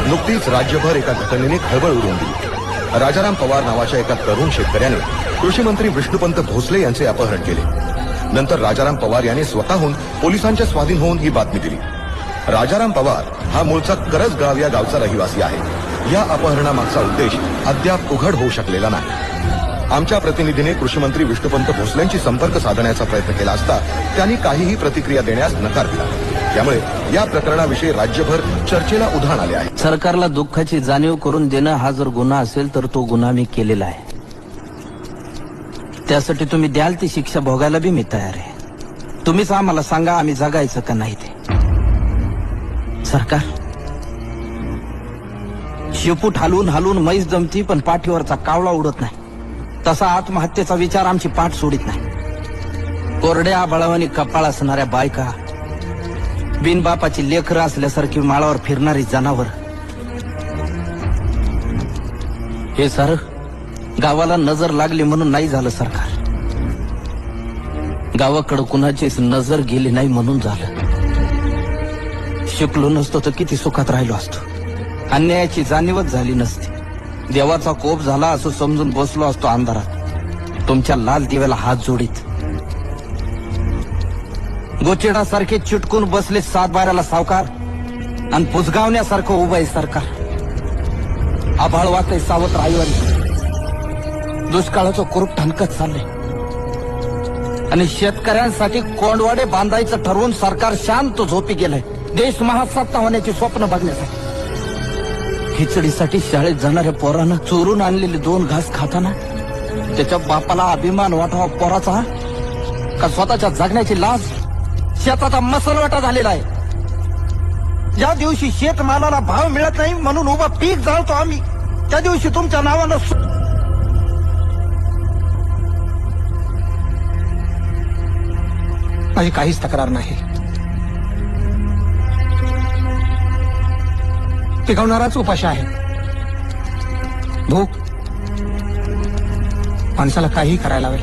नुकतीच राज्यभर एका घटनेने खळबळ उडवून दिली। राजाराम पवार नावाच्या एका तरुण शेतकऱ्याने कृषी मंत्री विष्णुपंत भोसले यांचे अपहरण केले। नंतर राजाराम पवार यांनी स्वतःहून पोलिसांच्या स्वाधीन होऊन ही बातमी दिली। राजाराम पवार हा मूळचा करजगाव या गावचा रहिवासी आहे। या अपहरणामागचा उद्देश अद्याप उघड होऊ शकलेला नाही। आमच्या प्रतिनिधीने कृषी मंत्री विष्णुपंत भोसलेंशी संपर्क साधण्याचा प्रयत्न केला असता त्यांनी काहीही प्रतिक्रिया देण्यास नकार दिला। त्यामुळे या प्रकरणाविषयी राज्यभर चर्चेला उधाण आले आहे। सरकारला दुःखाची जाणीव करून देणं हा जर गुन्हा असेल तर तो गुन्हा मी केलेला आहे। त्यासाठी तुम्ही द्याल ती शिक्षा भोगायला बी मी तयार आहे। तुम्हीच आम्हाला सांगा आम्ही जगायचं का नाही ते। सरकार शेपूट हलवून हलवून म्हैस जमती पण पाठीवरचा कावळा उडत नाही, तसा आत्महत्येचा विचार आमची पाठ सोडित नाही। कोरड्या आबाळावानी कपाळ असणाऱ्या बायका, बिनबापाची लेकरं असल्यासारखी माळावर फिरणारी जनावर, हे सर गावाला नजर लागली म्हणून नाही झालं सरकार। गावाकडे कुणाचीच नजर गेली नाही म्हणून झालं। शिकलो नसतो तर किती सुखात राहिलो असतो। अन्यायाची जाणीवच झाली नसती। देवाचा कोप झाला असं समजून बसलो असतो अंधारात तुमच्या लाल दिव्याला हात जोडीत। गोचेडासारखे चिटकून बसले सातबाऱ्याला सावकार आणि पुसगावण्यासारखं उभं आहे सरकार। आभाळ वाटतंय सावत्र आईवारी, दुष्काळाचं कुरूप ठणकत चाललंय आणि शेतकऱ्यांसाठी कोंडवाडे बांधायचं ठरवून सरकार शांत झोपी गेलंय। देश महासत्ता होण्याची स्वप्न बघण्यासाठी खिचडीसाठी शाळेत जाणाऱ्या पोरांना चोरून आणलेले 2 घास खाताना त्याच्या बापाला अभिमान वाटावा पोराचा का स्वतःच्या जगण्याची लाज? शेताचा मसलवाटा झालेला आहे। ज्या दिवशी शेतमालाला भाव मिळत नाही म्हणून उभा पीक जाळतो आम्ही, त्या दिवशी तुमच्या नावानं माझी काहीच तक्रार नाही। पिकवणाराच उपाशी आहे। भूक माणसाला काही करायला हवे।